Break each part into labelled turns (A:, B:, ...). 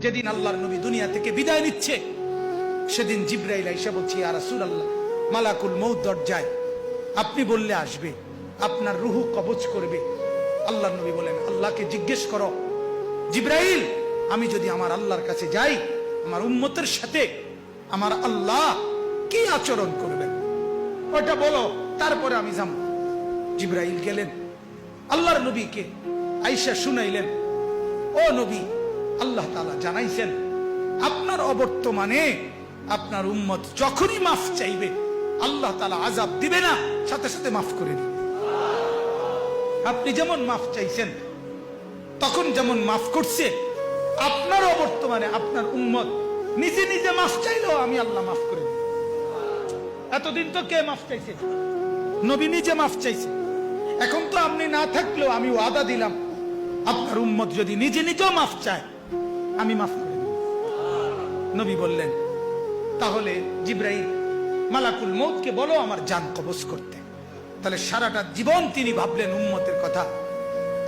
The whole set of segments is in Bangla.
A: যেদিন আল্লাহর নবী দুনিয়া থেকে বিদায় নিচ্ছে, সেদিন জিবরাইল আইসা বলছে, ইয়া রাসূলুল্লাহ, মালাকুল মউত দরজায়, আপনি বললে আসবে, আপনার রুহু কবজ করবে। আল্লাহর নবী বলেন, আল্লাহকে জিজ্ঞেস করো জিবরাইল, আমি যদি আমার আল্লাহর কাছে যাই, আমার উম্মতের সাথে আমার আল্লাহ কি আচরণ করবেন, ওটা বলো, তারপরে আমি যাব। জিবরাইল গেলেন, আল্লাহর নবীকে আয়েশা শুনাইলেন, ও নবী, আল্লাহ তাআলা জানাইছেন আপনার অবর্তমানে আপনার উম্মত যখনই মাফ চাইবে, আল্লাহ তাআলা আযাব দিবে না, সাথে সাথে মাফ করে দিবে। আপনি যেমন মাফ চাইছেন, তখন যেমন মাফ করছে, আপনার অবর্তমানে আপনার উম্মত নিজে নিজে মাফ চাইলেও আমি আল্লাহ মাফ করে দিই। এতদিন তো কে মাফ চাইছে? নবী নিজে মাফ চাইছে। এখন তো আপনি না থাকলেও আমি ওয়াদা দিলাম, আপনার উম্মত যদি নিজে নিজেও মাফ চায়, আমি মাফ করে দিই। নবী বললেন, তাহলে জিবরাইল, মালাকুল মউতকে বলো আমার জান কবজ করতে। তাহলে সারাটা জীবন তিনি ভাবলেন উম্মতের কথা।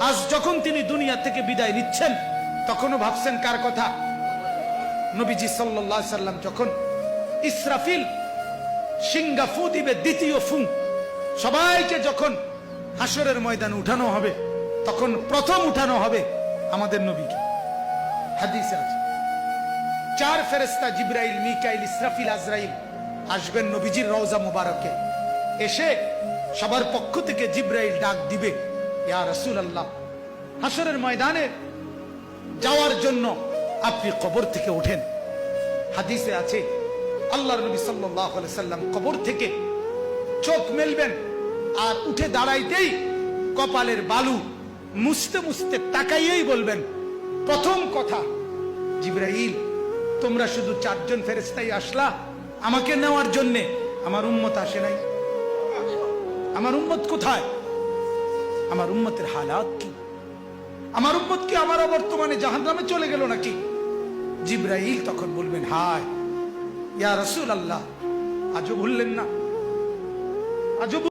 A: আজ যখন তিনি দুনিয়া থেকে বিদায় নিচ্ছেন, তখনও ভাবছেন কার কথা? নবীজি সাল্লাল্লাহু আলাইহি সাল্লাম যখন ইসরাফিল সিংহা ফু দিবে, দ্বিতীয় ফু, সবাইকে যখন হাসরের ময়দানে উঠানো হবে, তখন প্রথম উঠানো হবে আমাদের নবীকে। হাদিসে আছে, 4 ফেরেশতা জিবরাইল, মিকাইল, ইসরাফিল, আজরাইল আসবেন নবীজির রওজা মুবারকে। এসে সবার পক্ষ থেকে জিবরাইল ডাক দিবে, ইয়া রাসূলুল্লাহ, হাসরের ময়দানে যাওয়ার জন্য আপনি কবর থেকে ওঠেন। হাদিসে আছে, আল্লাহর নবী সাল্লাল্লাহু আলাইহি সাল্লাম কবর থেকে চোখ মেলবেন, আর উঠে দাঁড়াইতেই কপালের বালু মুছতে মুছতে তাকাইয়েই বলবেন, প্রথম কথা, জিবরাইল, তোমরা শুধু 4 জন ফেরেশতাই আসলা আমাকে নেওয়ার জন্য, আমার উম্মত আসে নাই। আমার উম্মত কোথায়? আমার উম্মতের হালাত কি? আমার উম্মত কি আমার বর্তমানে জাহান্নামে চলে গেল নাকি? জিবরাইল তখন বলবেন, হায় ইয়া রাসূলুল্লাহ, আজও ভুললেন না? আজও